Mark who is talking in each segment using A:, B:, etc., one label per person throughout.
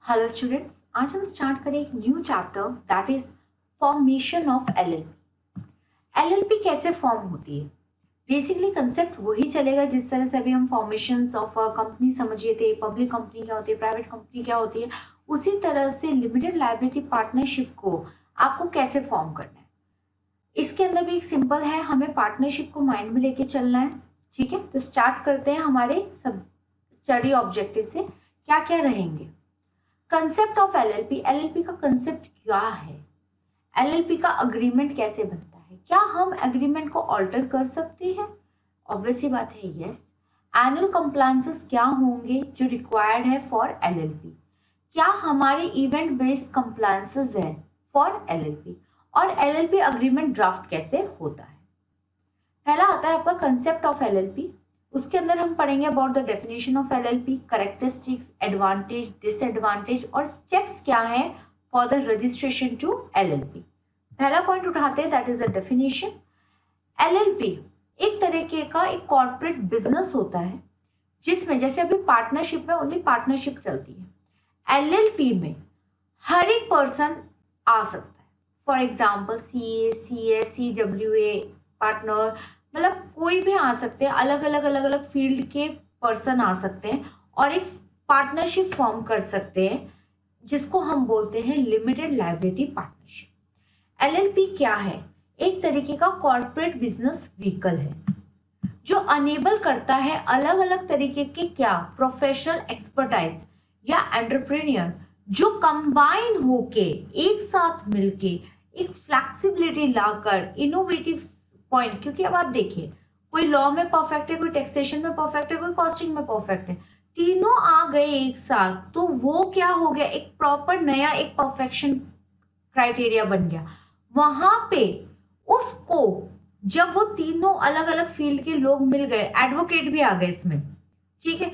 A: Hello students, आज हम start करें एक new chapter that is formation of LLP. LLP कैसे फॉर्म होती है? बेसिकली कंसेप्ट वही चलेगा जिस तरह से अभी हम फॉर्मेशंस ऑफ अ कंपनी समझिए थे। पब्लिक कंपनी क्या होती है, प्राइवेट कंपनी क्या होती है, उसी तरह से लिमिटेड लायबिलिटी पार्टनरशिप को आपको कैसे फॉर्म करना है। इसके अंदर भी एक सिंपल है, हमें पार्टनरशिप को माइंड में लेके चलना है। ठीक है, तो स्टार्ट करते हैं हमारे सब स्टडी ऑब्जेक्टिव से क्या क्या रहेंगे। कंसेप्ट ऑफ एलएलपी, एलएलपी का कंसेप्ट क्या है, एलएलपी का अग्रीमेंट कैसे बनता है, क्या हम एग्रीमेंट को ऑल्टर कर सकते हैं? ऑब्वियसली बात है यस। एनुअल कंप्लायंसेस क्या होंगे जो रिक्वायर्ड है फॉर एलएलपी, क्या हमारे इवेंट बेस्ड कंप्लायंसेस है फॉर एलएलपी, और एलएलपी अग्रीमेंट ड्राफ्ट कैसे होता है। पहला आता है आपका कंसेप्ट ऑफ एलएलपी। उसके अंदर हम पढ़ेंगे about the definition of LLP, characteristics, advantage, disadvantage और स्टेप्स क्या है for the registration to LLP. पहला पॉइंट उठाते हैं that is the definition. LLP एक तरीके का एक कॉर्पोरेट बिजनेस होता है जिसमें जैसे अभी पार्टनरशिप में ओनली पार्टनरशिप चलती है, एलएलपी में हर एक पर्सन आ सकता है। For example CA, CA, CWA partner, मतलब कोई भी आ सकते हैं, अलग अलग फील्ड के पर्सन आ सकते हैं और एक पार्टनरशिप फॉर्म कर सकते हैं जिसको हम बोलते हैं लिमिटेड लायबिलिटी पार्टनरशिप। एलएलपी क्या है? एक तरीके का कॉर्पोरेट बिजनेस व्हीकल है जो अनेबल करता है अलग अलग तरीके के क्या प्रोफेशनल एक्सपर्टाइज या एंटरप्रेन्योर जो कंबाइन होके एक साथ मिलके एक फ्लेक्सिबिलिटी लाकर इनोवेटिव पॉइंट, क्योंकि अब आप देखिए कोई लॉ में परफेक्ट है, कोई टैक्सेशन में परफेक्ट है, कोई कॉस्टिंग में परफेक्ट है, तीनों आ गए एक साथ तो वो क्या हो गया, एक प्रॉपर नया एक परफेक्शन क्राइटेरिया बन गया। वहां पे उसको जब वो तीनों अलग अलग फील्ड के लोग मिल गए, एडवोकेट भी आ गए इसमें, ठीक है,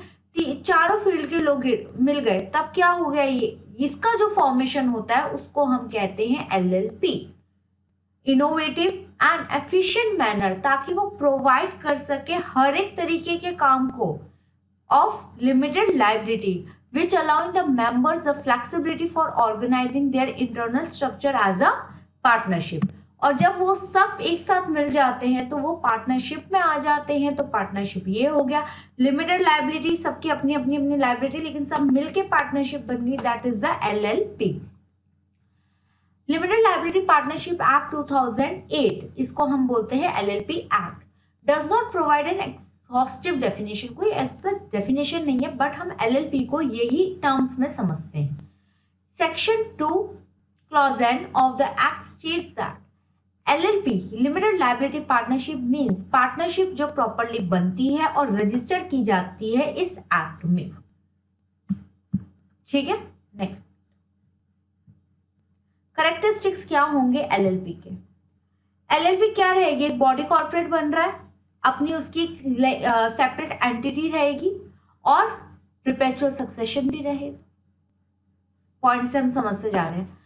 A: चारों फील्ड के लोग मिल गए, तब क्या हो गया, ये इसका जो फॉर्मेशन होता है उसको हम कहते हैं LLP, innovative and efficient manner, ताकि वो प्रोवाइड कर सके हर एक तरीके के काम को of limited liability which allowing the members the flexibility for organizing their internal structure as a partnership। और जब वो सब एक साथ मिल जाते हैं तो वो पार्टनरशिप में आ जाते हैं, तो पार्टनरशिप ये हो गया। लिमिटेड लायबिलिटी, सबकी अपनी अपनी अपनी लायबिलिटी, लेकिन सब मिलके पार्टनरशिप बन गई, that is the LLP. Limited liability partnership act 2008, इसको हम बोलते हैं LLP act, does not provide an exhaustive definition, कोई ऐसा डेफिनेशन नहीं है, बट हम एलएलपी को यही टर्म्स में समझते हैं। Section 2 clause N of the act states that LLP limited liability partnership means partnership जो प्रॉपर्ली बनती है और रजिस्टर की जाती है इस एक्ट में। ठीक है, नेक्स्ट कैरेक्टरिस्टिक्स क्या होंगे एलएलपी के। एलएलपी क्या रहेगी, एक बॉडी कॉर्पोरेट बन रहा है, अपनी उसकी सेपरेट एंटिटी रहेगी और परपेचुअल सक्सेशन भी रहेगा। पॉइंट से हम समझते जा रहे हैं।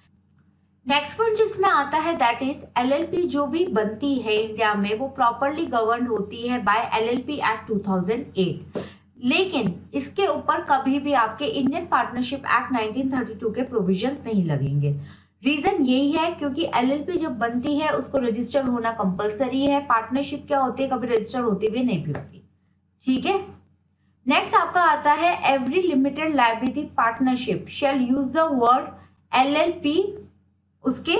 A: नेक्स्ट पॉइंट जिसमें आता है दैट इज एलएलपी जो भी बनती है इंडिया में वो प्रॉपरली गवर्न होती है बाय एलएलपी एक्ट 2008, लेकिन इसके ऊपर कभी भी आपके इंडियन पार्टनरशिप एक्ट 1932 के प्रोविजंस नहीं लगेंगे। रीजन यही है क्योंकि एलएलपी जब बनती है उसको रजिस्टर होना कंपलसरी है। पार्टनरशिप क्या होती है, कभी रजिस्टर होती भी नहीं भी होती। ठीक है, नेक्स्ट आपका आता है every limited liability partnership shall use the word LLP, उसके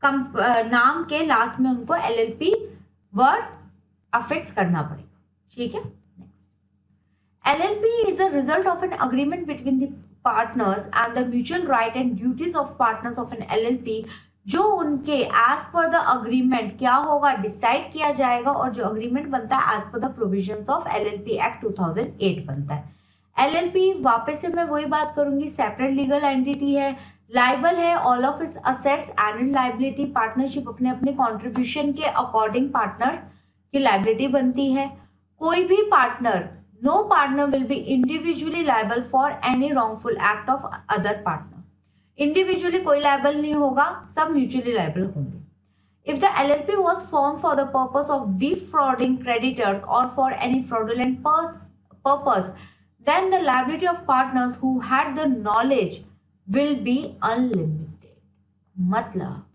A: नाम के लास्ट में उनको एलएलपी वर्ड अफिक्स करना पड़ेगा। ठीक है, next LLP is a result of an agreement between the partners and the mutual right and duties of partners of an LLP, जो उनके एज पर द अग्रीमेंट क्या होगा डिसाइड किया जाएगा, और जो अग्रीमेंट बनता है as per the provisions of LLP act 2008 बनता है। एलएलपी वापस से मैं वही बात करूंगी, सेपरेट लीगल एंटिटी है, लाइबल है all of its assets and liability. Partnership अपने अपने कॉन्ट्रीब्यूशन के अकॉर्डिंग पार्टनर्स की लाइबिलिटी बनती है। कोई भी partner, no partner will be individually liable for any wrongful act of other partner. Individually कोई लाइबल नहीं होगा, सब म्यूचुअली लाइबल होंगे। If the LLP was form for the purpose of defrauding creditors और for any fraudulent purpose, then the liability of partners who had the knowledge will be unlimited. मतलब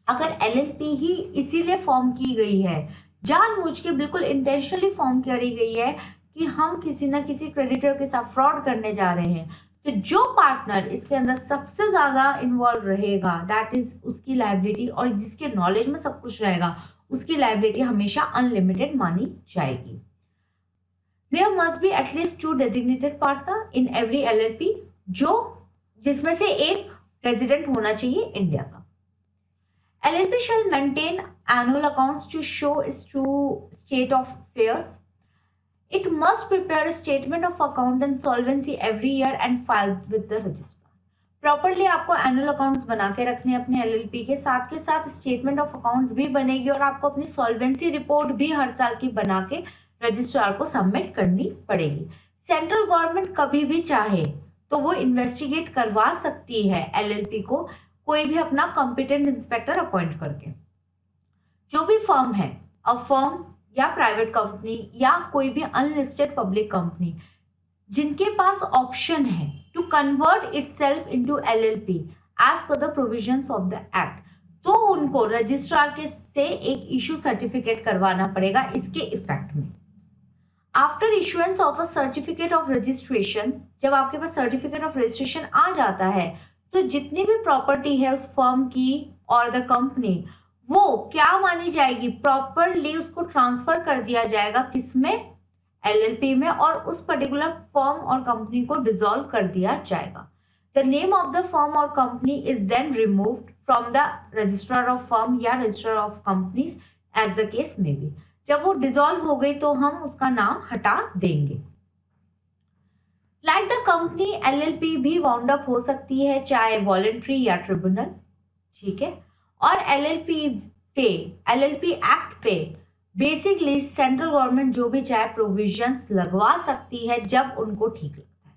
A: अगर LLP ही इसीलिए form की गई है, जानबूझ के बिल्कुल इंटेंशनली फॉर्म करी गई है कि हम किसी ना किसी क्रेडिटर के साथ फ्रॉड करने जा रहे हैं, तो जो पार्टनर इसके अंदर सबसे ज्यादा इन्वॉल्व रहेगा दैट इज उसकी लायबिलिटी, और जिसके नॉलेज में सब कुछ रहेगा उसकी लायबिलिटी हमेशा अनलिमिटेड मानी जाएगी. There must be at least 2 designated partner in every LLP, जिसमें से एक रेजिडेंट होना चाहिए इंडिया का. LLP shall maintain annual accounts to show its true state of affairs. It must prepare a statement of account and solvency every year and file with the registrar. Properly आपको annual accounts बना के रखने अपने LLP के साथ statement of accounts भी बनेगी, और आपको अपनी सॉल्वेंसी रिपोर्ट भी हर साल की बना के रजिस्ट्रार को सबमिट करनी पड़ेगी. सेंट्रल गवर्नमेंट कभी भी चाहे तो वो इन्वेस्टिगेट करवा सकती है LLP को, कोई भी अपना कॉम्पिटेंट इंस्पेक्टर अपॉइंट करके. जो भी फर्म है, अ फर्म या प्राइवेट कंपनी या कोई भी अनलिस्टेड पब्लिक कंपनी, जिनके पास ऑप्शन है to convert itself into LLP as per the provisions of the act, तो उनको रजिस्ट्रार के से एक इशू सर्टिफिकेट करवाना पड़ेगा इसके इफेक्ट में. After issuance of a certificate of registration, जब आपके पास सर्टिफिकेट ऑफ रजिस्ट्रेशन आ जाता है तो जितनी भी प्रॉपर्टी है उस फर्म की और द कंपनी, वो क्या मानी जाएगी, प्रॉपरली उसको ट्रांसफर कर दिया जाएगा किसमें, LLP में, और उस पर्टिकुलर फर्म और कंपनी को डिसॉल्व कर दिया जाएगा. The name of the firm और company is then removed from the registrar of firm या registrar of companies as the case may be. जब वो डिसॉल्व हो गई तो हम उसका नाम हटा देंगे. लाइक द कंपनी LLP भी वाउंड अप हो सकती है, चाहे वॉलंटरी या ट्रिब्यूनल. ठीक है. और LLP एक्ट पे बेसिकली सेंट्रल गवर्नमेंट जो भी चाहे प्रोविजंस लगवा सकती है जब उनको ठीक लगता है,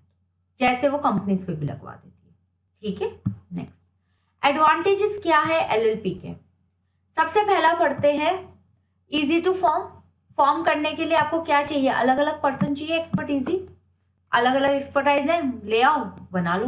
A: जैसे वो कंपनीज पे भी लगवा देती है. ठीक है. नेक्स्ट, एडवांटेजेस क्या है LLP के. सबसे पहला पढ़ते हैं, इजी टू फॉर्म करने के लिए आपको क्या चाहिए, अलग अलग पर्सन चाहिए, एक्सपर्टीजी, अलग अलग एक्सपर्टाइज है, ले आओ बना लो.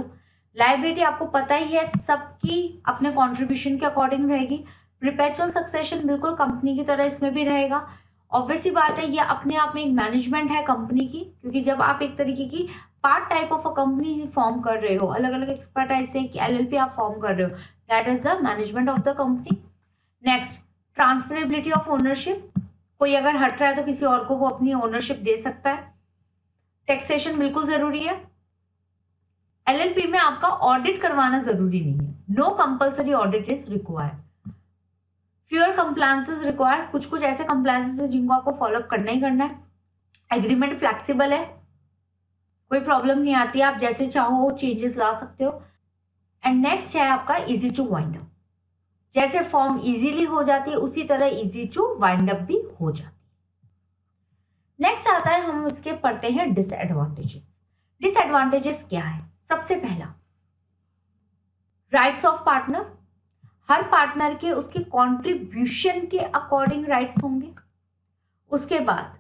A: लायबिलिटी आपको पता ही है, सबकी अपने कंट्रीब्यूशन के अकॉर्डिंग रहेगी. परपेचुअल सक्सेशन बिल्कुल कंपनी की तरह इसमें भी रहेगा. ऑब्वियसली बात है, ये अपने आप में एक मैनेजमेंट है कंपनी की, क्योंकि जब आप एक तरीके की part type of a company form कर रहे हो, अलग अलग एक्सपर्टाइज से LLP आप फॉर्म कर रहे हो, that is the management of the company. Next, transferability of ownership, कोई अगर हट रहा है तो किसी और को वो अपनी ओनरशिप दे सकता है. टैक्सेशन बिल्कुल जरूरी है. LLP में आपका ऑडिट करवाना जरूरी नहीं है, no compulsory audit is required. Fewer compliances required, कुछ कुछ ऐसे कंप्लायंसेस जिनको आपको फॉलोअप करना ही करना है. एग्रीमेंट फ्लेक्सिबल है, कोई प्रॉब्लम नहीं आती, आप जैसे चाहो चेंजेस ला सकते हो. एंड नेक्स्ट है आपका इजी टू वाइंड अप. जैसे फॉर्म इजीली हो जाती है उसी तरह इजी टू वाइंड अप भी हो जाती है. नेक्स्ट आता है, हम इसके पढ़ते हैं डिसएडवांटेजेस. डिसएडवांटेजेस क्या है. सबसे पहला, rights of partner. Her partner के उसके कंट्रीब्यूशन के अकॉर्डिंग राइट्स होंगे. उसके बाद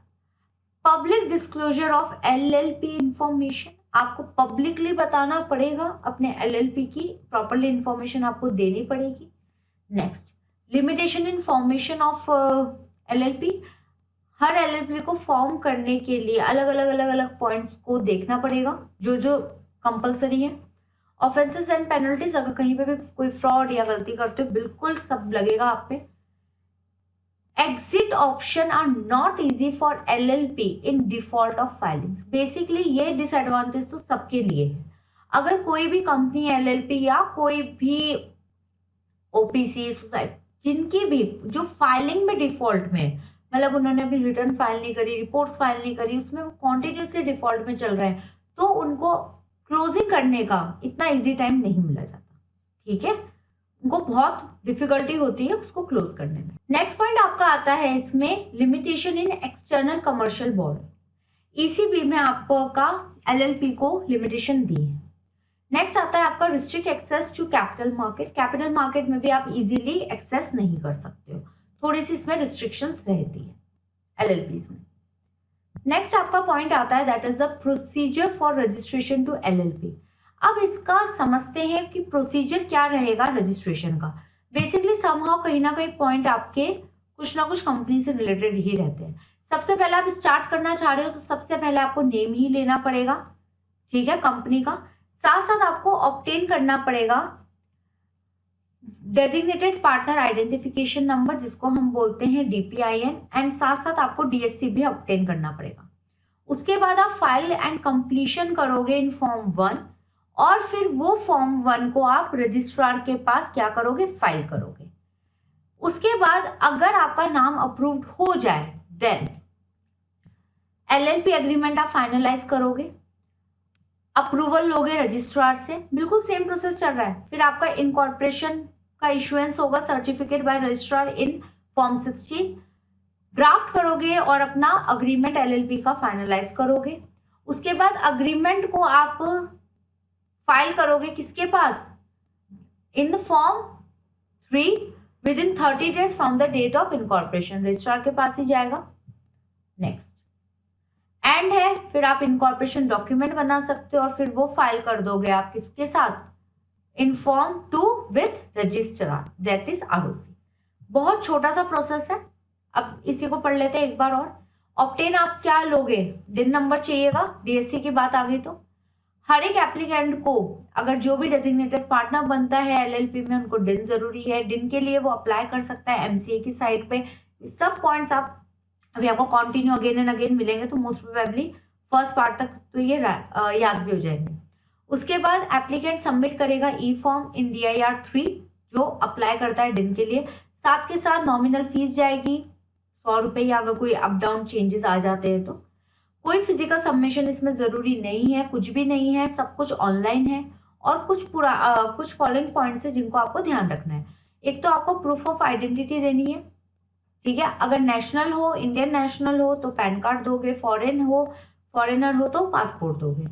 A: public disclosure of LLP information, आपको पब्लिकली बताना पड़ेगा अपने LLP की, प्रॉपरली इंफॉर्मेशन आपको देनी पड़ेगी. Next, limitation in formation of LLP. Her LLP को फॉर्म करने के लिए अलग अलग पॉइंट्स को देखना पड़ेगा जो कंपलसरी है. ऑफेंसेस एंड पेनल्टीज, अगर कहीं पे भी कोई फ्रॉड या गलती करते हो बिल्कुल सब लगेगा आप पे. Exit option are not easy for LLP in default of filings. Basically ये डिसएडवांटेज तो सबके लिए है. अगर कोई भी कंपनी LLP या कोई भी OPC सोसाइटी जिनकी भी जो फाइलिंग में डिफॉल्ट में, मतलब उन्होंने अभी रिटर्न फाइल नहीं करी, रिपोर्ट्स फाइल नहीं करी, उसमें वो कॉन्टिन्यूसली डिफॉल्ट में चल रहे हैं, तो उनको क्लोजिंग करने का इतना इजी टाइम नहीं मिला जाता. ठीक है, उनको बहुत डिफिकल्टी होती है उसको क्लोज करने में. नेक्स्ट पॉइंट आपका आता है इसमें, limitation in external commercial bond. ECB में आपका LLP को लिमिटेशन दी है. नेक्स्ट आता है आपका restrict access to capital market. Capital market में भी आप इजीली एक्सेस नहीं कर सकते हो, थोड़ी सी इसमें रिस्ट्रिक्शंस रहती है LLPs में. नेक्स्ट आपका पॉइंट आता है that is the procedure for registration to LLP. अब इसका समझते हैं कि प्रोसीजर क्या रहेगा रजिस्ट्रेशन का। बेसिकली समहाउ कहीं ना कहीं पॉइंट आपके कुछ ना कुछ कंपनी से रिलेटेड ही रहते हैं। सबसे पहले आप स्टार्ट करना चाह रहे हो तो सबसे पहले आपको नेम ही लेना पड़ेगा, ठीक है, कंपनी का। साथ साथ आपको ऑब्टेन करना पड़ेगा डेजिग्नेटेड पार्टनर आइडेंटिफिकेशन नंबर, जिसको हम बोलते हैं DPIN, एंड साथ साथ आपको DSC भी ऑब्टेन करना पड़ेगा। उसके बाद आप फाइल एंड कंप्लीशन करोगे इन फॉर्म 1, और फिर वो फॉर्म 1 को आप रजिस्ट्रार के पास क्या करोगे, फाइल करोगे। उसके बाद अगर आपका नाम अप्रूव्ड हो जाए देन LLP एग्रीमेंट आप फाइनलाइज करोगे, अप्रूवल लोगे रजिस्ट्रार से, बिल्कुल सेम प्रोसेस चल रहा है। फिर आपका इनकॉर्पोरेशन का इशुएंस होगा certificate bye registrar in form 16, draft करोगे और अपना अग्रीमेंट LLP का फाइनलाइज करोगे। उसके बाद अग्रीमेंट को आप फाइल करोगे किसके पास, in the form 3 within 30 days from the date of incorporation, registrar के पास ही जाएगा। नेक्स्ट एंड है, फिर आप इनकॉर्पोरेशन डॉक्यूमेंट बना सकते हो और फिर वो फाइल कर दोगे आप किसके साथ, इन form 2 with registrar, that is ROC। बहुत छोटा सा प्रोसेस है। अब इसी को पढ़ लेते हैं एक बार और। ऑब्टेन आप क्या लोगे, डिन नंबर चाहिएगा, DSC की बात आ गई तो। हर एक एप्लीकेंट को अगर जो भी डेजिग्नेटेड पार्टनर बनता है LLP में, उनको डिन जरूरी है। डिन के लिए वो अप्लाई कर सकता है MCA की साइट पे। सब पॉइंट्स आप अभी आपको कंटिन्यू अगेन एंड अगेन मिलेंगे, तो मोस्ट प्रोबेबली फर्स्ट पार्ट तक तो ये याद भी हो जाएंगे। उसके बाद एप्लीकेंट सबमिट करेगा ई फॉर्म इन DIR 3 जो अप्लाई करता है डिन के लिए। साथ के साथ नॉमिनल फीस जाएगी 100 रुपये, या अगर कोई अप डाउन चेंजेस आ जाते हैं तो। कोई फिजिकल सबमिशन इसमें जरूरी नहीं है, कुछ भी नहीं है, सब कुछ ऑनलाइन है। और कुछ फॉलोइंग पॉइंट्स है जिनको आपको ध्यान रखना है। एक तो आपको प्रूफ ऑफ आइडेंटिटी देनी है, ठीक है। अगर नेशनल हो, इंडियन नेशनल हो तो पैन कार्ड दोगे, फॉरेनर हो तो पासपोर्ट दोगे।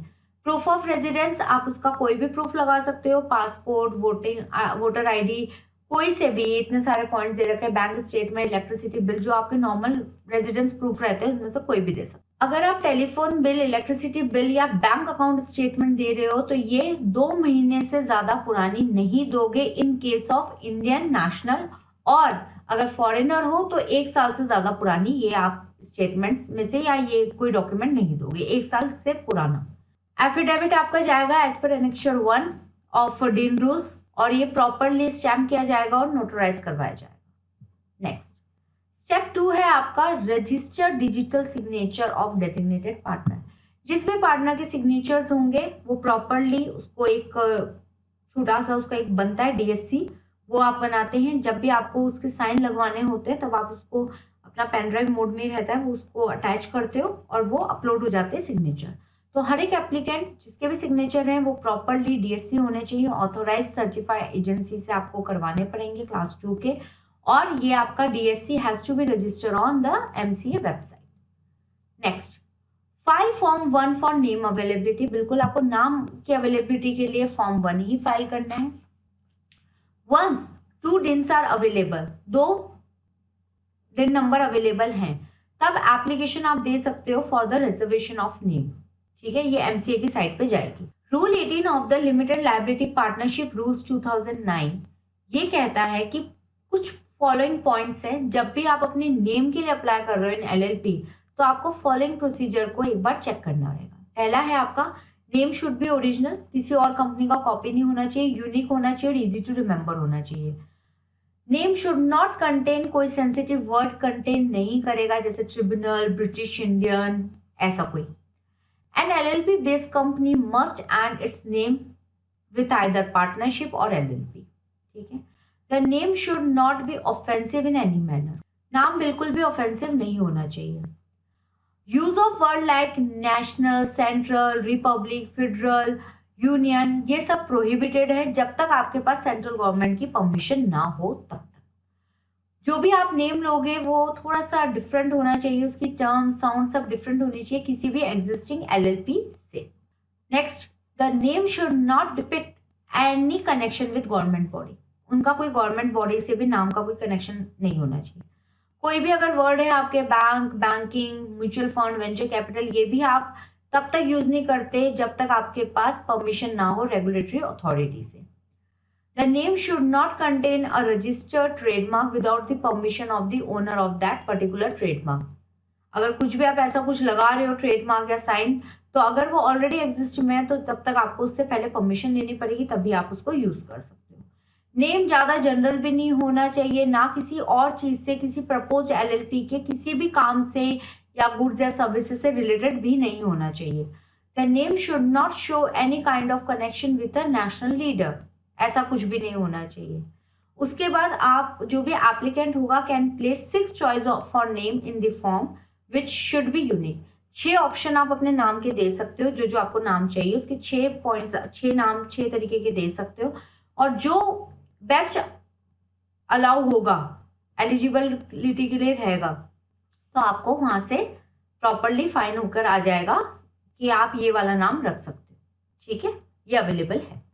A: प्रूफ ऑफ रेजिडेंस आप उसका कोई भी प्रूफ लगा सकते हो, पासपोर्ट, वोटर ID, कोई से भी। इतने सारे पॉइंट्स दे रखे हैं, बैंक स्टेटमेंट, इलेक्ट्रिसिटी बिल, जो आपके नॉर्मल रेजिडेंस प्रूफ रहते हैं उसमें से कोई भी दे सकते। अगर आप टेलीफोन बिल, इलेक्ट्रिसिटी बिल या बैंक अकाउंट स्टेटमेंट दे रहे हो तो ये 2 महीने से ज्यादा पुरानी नहीं दोगे in case of Indian national, और अगर फॉरेनर हो तो 1 साल से ज्यादा पुरानी ये आप स्टेटमेंट्स में से या ये कोई डॉक्यूमेंट नहीं दोगे 1 साल से पुराना। एफिडेविट आपका जाएगा एज पर एनेक्चर 1 ऑफ डिन रूल्स, और ये प्रॉपरली स्टैम्प किया जाएगा और नोटराइज करवाया जाएगा। नेक्स्ट स्टेप 2 है आपका register digital signature of designated partner. जिस भी पार्टनर के सिग्नेचर्स होंगे वो प्रॉपरली उसको एक छोटा सा उसका एक बनता है DSC, वो आप बनाते हैं। जब भी आपको उसके साइन लगवाने होते हैं तब आप उसको अपना पेन ड्राइव मोड में रहता है, वो उसको अटैच करते हो और वो अपलोड हो जाते हैं सिग्नेचर। तो हर एक एप्लीकेंट जिसके भी सिग्नेचर हैं वो प्रॉपरली DSC होने चाहिए, ऑथोराइज सर्टिफाइड एजेंसी से आपको करवाने पड़ेंगे क्लास 2 के, और ये आपका DSC has to be register on the MCA website. Next file form 1 for name availability. बिल्कुल आपको नाम की अवेलेबिलिटी के लिए फॉर्म 1 ही फाइल करना है। Once 2 DINs are available, 2 DIN number available हैं, तब एप्लीकेशन आप दे सकते हो for the reservation of name, ठीक है। ये MCA की साइट पे जाएगी। Rule 18 of the limited liability partnership rules 2009 ये कहता है कि कुछ फॉलोइंग पॉइंट्स हैं, जब भी आप अपने नेम के लिए अप्लाई कर रहे हो इन LLP तो आपको फॉलोइंग प्रोसीजर को एक बार चेक करना रहेगा। पहला है आपका नेम शुड बी ओरिजिनल, किसी और कंपनी का कॉपी नहीं होना चाहिए, यूनिक होना चाहिए और इजी टू रिमेंबर होना चाहिए। नेम शुड नॉट कंटेन, कोई सेंसिटिव वर्ड कंटेन नहीं करेगा जैसे ट्रिब्यूनल, ब्रिटिश इंडियन, ऐसा कोई। An LLP based company must end its name with either partnership और LLP, ठीक है। The name should not be offensive in any manner, नाम बिल्कुल भी ऑफेंसिव नहीं होना चाहिए। Use of word like national, central, republic, federal, union ये सब प्रोहिबिटेड है जब तक आपके पास सेंट्रल गवर्नमेंट की परमिशन ना हो तब तक। जो भी आप नेम लोगे वो थोड़ा सा डिफरेंट होना चाहिए, उसकी टर्म, साउंड सब डिफरेंट होनी चाहिए किसी भी एग्जिस्टिंग LLP से। Next the name should not depict any connection with government body, उनका कोई गवर्नमेंट बॉडी से भी नाम का कोई कनेक्शन नहीं होना चाहिए। कोई भी अगर वर्ड है आपके bank, banking, mutual fund, venture capital, ये भी आप तब तक यूज नहीं करते जब तक आपके पास परमिशन ना हो रेगुलेटरी अथॉरिटी से। The name should not contain a registered trademark without the permission of the owner of that particular trademark. अगर कुछ भी आप ऐसा कुछ लगा रहे हो ट्रेडमार्क या साइन, तो अगर वो ऑलरेडी एग्जिस्ट में है तो तब तक आपको उससे पहले परमिशन लेनी पड़ेगी, तभी आप उसको यूज कर सकते हो। नेम ज्यादा जनरल भी नहीं होना चाहिए, ना किसी और चीज से, किसी प्रपोज्ड एलएलपी के किसी भी काम से या गुड्स या सर्विसेज से रिलेटेड भी नहीं होना चाहिए। The name should not show any kind of connection with the national leader, ऐसा कुछ भी नहीं होना चाहिए। उसके बाद आप जो भी एप्लीकेंट होगा can place 6 choice for name in the form which should be unique. 6 option आप अपने नाम के दे सकते हो, जो जो आपको नाम चाहिए उसके 6 पॉइंट्स, 6 नाम 6 तरीके के दे सकते हो, और जो बेस्ट अलाउ होगा, एलिजिबिलिटी के लिए रहेगा, तो आपको वहां से प्रॉपरली फाइन होकर आ जाएगा कि आप ये वाला नाम रख सकते हो। ठीक है, ये अवेलेबल है।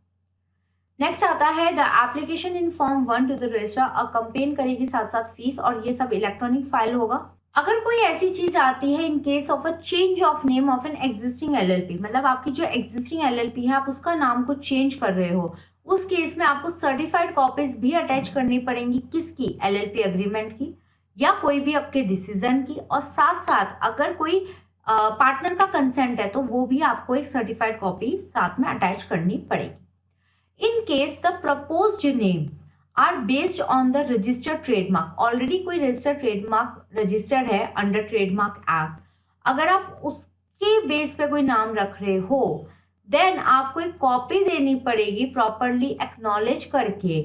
A: नेक्स्ट आता है the application in form 1 to the registrar, कंपेन करेगी साथ साथ फीस, और ये सब इलेक्ट्रॉनिक फाइल होगा। अगर कोई ऐसी चीज आती है in case of a change of name of an existing LLP, मतलब आपकी जो एग्जिस्टिंग एलएलपी है आप उसका नाम को चेंज कर रहे हो, उस केस में आपको सर्टिफाइड कॉपीज भी अटैच करनी पड़ेंगी। किसकी? एलएलपी एग्रीमेंट की या कोई भी आपके डिसीजन की, और साथ साथ अगर कोई पार्टनर का कंसेंट है तो वो भी आपको एक सर्टिफाइड कॉपी साथ में अटैच करनी पड़ेगी। In case the proposed name are based on the registered trademark, already कोई registered trademark registered है under trademark act, अगर आप उसके बेस पे कोई नाम रख रहे हो, then आपको एक कॉपी देनी पड़ेगी प्रॉपरली एक्नॉलेज करके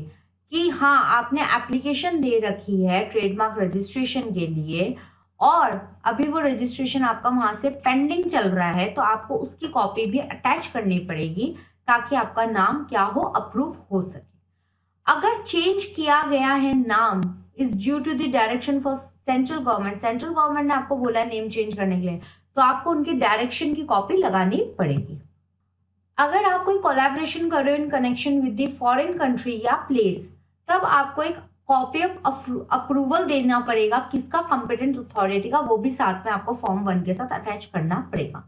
A: कि हाँ आपने एप्लीकेशन दे रखी है ट्रेडमार्क रजिस्ट्रेशन के लिए, और अभी वो रजिस्ट्रेशन आपका वहां से पेंडिंग चल रहा है, तो आपको उसकी कॉपी भी अटैच करनी पड़ेगी ताकि आपका नाम क्या हो, अप्रूव हो सके। अगर चेंज किया गया है नाम is due to the direction for central government, central government ने आपको बोला नेम चेंज करने के लिए, तो आपको उनकी डायरेक्शन की कॉपी लगानी पड़ेगी। अगर आप कोई कोलैबोरेशन कर रहे हो in connection with the foreign country या प्लेस, तब आपको एक कॉपी ऑफ अप्रूवल देना पड़ेगा, किसका? कॉम्पिटेंट अथॉरिटी का, वो भी साथ में आपको फॉर्म 1 के साथ अटैच करना पड़ेगा।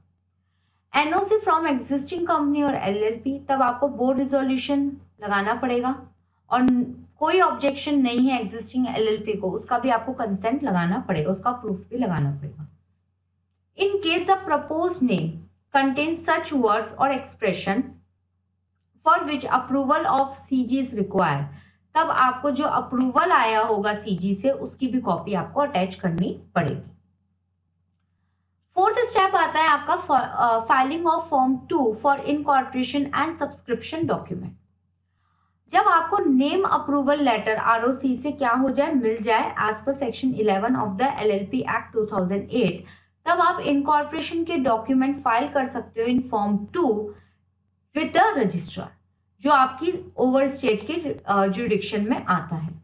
A: एनओसी फ्रॉम एग्जिस्टिंग कंपनी और एलएलपी, तब आपको बोर्ड रिजोल्यूशन लगाना पड़ेगा, और कोई ऑब्जेक्शन नहीं है एग्जिस्टिंग एलएलपी को, उसका भी आपको कंसेंट लगाना पड़ेगा, उसका प्रूफ भी लगाना पड़ेगा। In case the proposed name contain such words और expression for which approval of CG is required, तब आपको जो अप्रूवल आया होगा सीजी से उसकी भी कॉपी आपको अटैच करनी पड़ेगी। फोर्थ स्टेप आता है आपका filing of form 2 for incorporation and subscription document. जब आपको नेम अप्रूवल लेटर आरओसी से क्या हो जाए, मिल जाए as per section 11 of the LLP act 2008, तब आप इनकॉर्पोरेशन के डॉक्यूमेंट फाइल कर सकते हो in form 2 with the registrar, जो आपकी ओवर स्टेट के जुरिडिक्शन में आता है,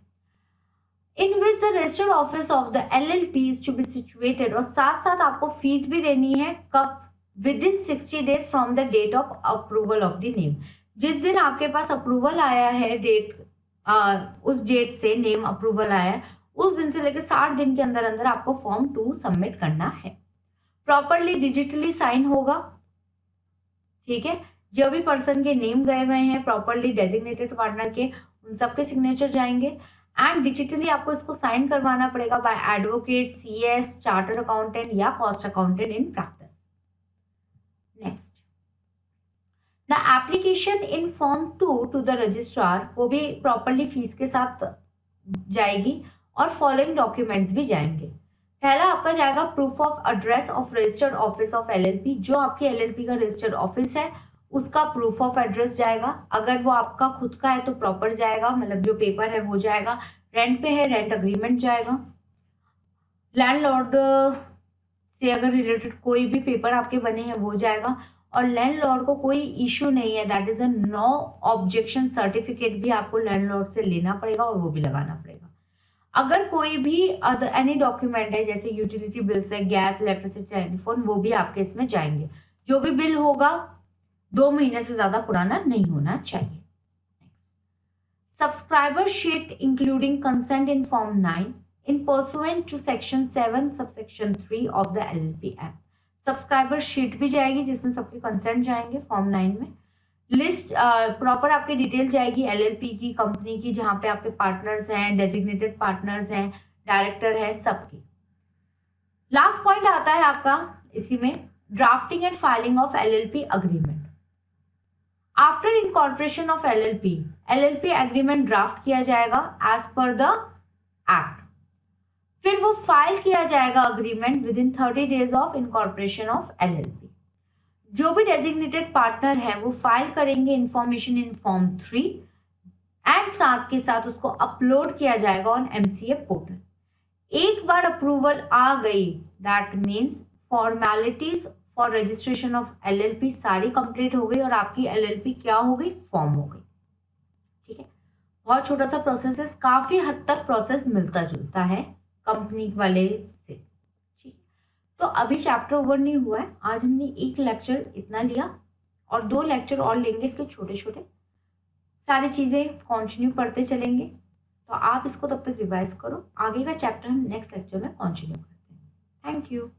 A: in which the registered office of the LLP is to be situated, और साथ साथ आपको फीस भी देनी है कब? Within 60 days from the date of approval of the name. जिस दिन आपके पास अप्रूवल आया है डेट, उस डेट से नेम अप्रूवल आया है, उस दिन से लेकर 60 दिन के अंदर अंदर आपको फॉर्म 2 सबमिट करना है। प्रॉपरली डिजिटली साइन होगा, ठीक है, जो भी पर्सन के नेम गए हुए हैं प्रॉपरली डेजिग्नेटेड पार्टनर के, उन सबके सिग्नेचर जाएंगे, एंड डिजिटली आपको इसको साइन करवाना पड़ेगा by advocate, CS, chartered accountant या cost accountant in practice. Next, the application in form 2 to the registrar, वो भी प्रॉपरली फीस के साथ जाएगी, और फॉलोइंग डॉक्यूमेंट्स भी जाएंगे। पहला आपका जाएगा proof of address of registered office of LLP, जो आपकी एलएलपी का रजिस्टर्ड ऑफिस है उसका प्रूफ ऑफ एड्रेस जाएगा। अगर वो आपका खुद का है तो प्रॉपर जाएगा, मतलब जो पेपर है वो जाएगा। रेंट पे है, रेंट अग्रीमेंट जाएगा। लैंडलॉर्ड से अगर रिलेटेड कोई भी पेपर आपके बने हैं वो जाएगा, और लैंडलॉर्ड को कोई इशू नहीं है, that is a no objection certificate भी आपको लैंडलॉर्ड से लेना पड़ेगा और वो भी लगाना पड़ेगा। अगर कोई भी एनी डॉक्यूमेंट है जैसे यूटिलिटी बिल्स है, गैस, इलेक्ट्रिसिटी, टेलीफोन, वो भी आपके इसमें जाएंगे। जो भी बिल होगा 2 महीने से ज्यादा पुराना नहीं होना चाहिए। Subscriber sheet including consent in form 9, in pursuant to section 7 subsection 3 of the LLP act. Subscriber sheet भी जाएगी जिसमें सबके कंसेंट जाएंगे फॉर्म 9 में। लिस्ट प्रॉपर आपकी डिटेल जाएगी LLP की, कंपनी की, जहाँ पे आपके पार्टनर्स हैं, डेजिग्नेटेड पार्टनर्स हैं, डायरेक्टर है, सबकी। लास्ट पॉइंट आता है आपका इसी में, drafting and filing of LLP agreement. After incorporation of LLP agreement draft किया जाएगा एज पर द एक्ट। फिर वो फाइल किया जाएगा agreement with in 30 days of incorporation of LLP। जो भी डेजिग्नेटेड पार्टनर है वो फाइल करेंगे इंफॉर्मेशन इन फॉर्म 3 एंड साथ के साथ उसको अपलोड किया जाएगा ऑन MCA पोर्टल। एक बार अप्रूवल आ गई, that means formalities for registration of LLP सारी कंप्लीट हो गई और आपकी LLP क्या हो गई, फॉर्म हो गई। ठीक है, बहुत छोटा सा प्रोसेस है, काफी हद तक प्रोसेस मिलता जुलता है कंपनी वाले से। ठीक, तो अभी चैप्टर ओवर नहीं हुआ है, आज हमने एक लेक्चर इतना लिया और 2 लेक्चर और लेंगे इसके छोटे छोटे, सारी चीजें कंटिन्यू पढ़ते चलेंगे। तो आप इसको तब तक रिवाइज करो, आगे का चैप्टर हम नेक्स्ट लेक्चर में कंटिन्यू करते हैं। Thank you.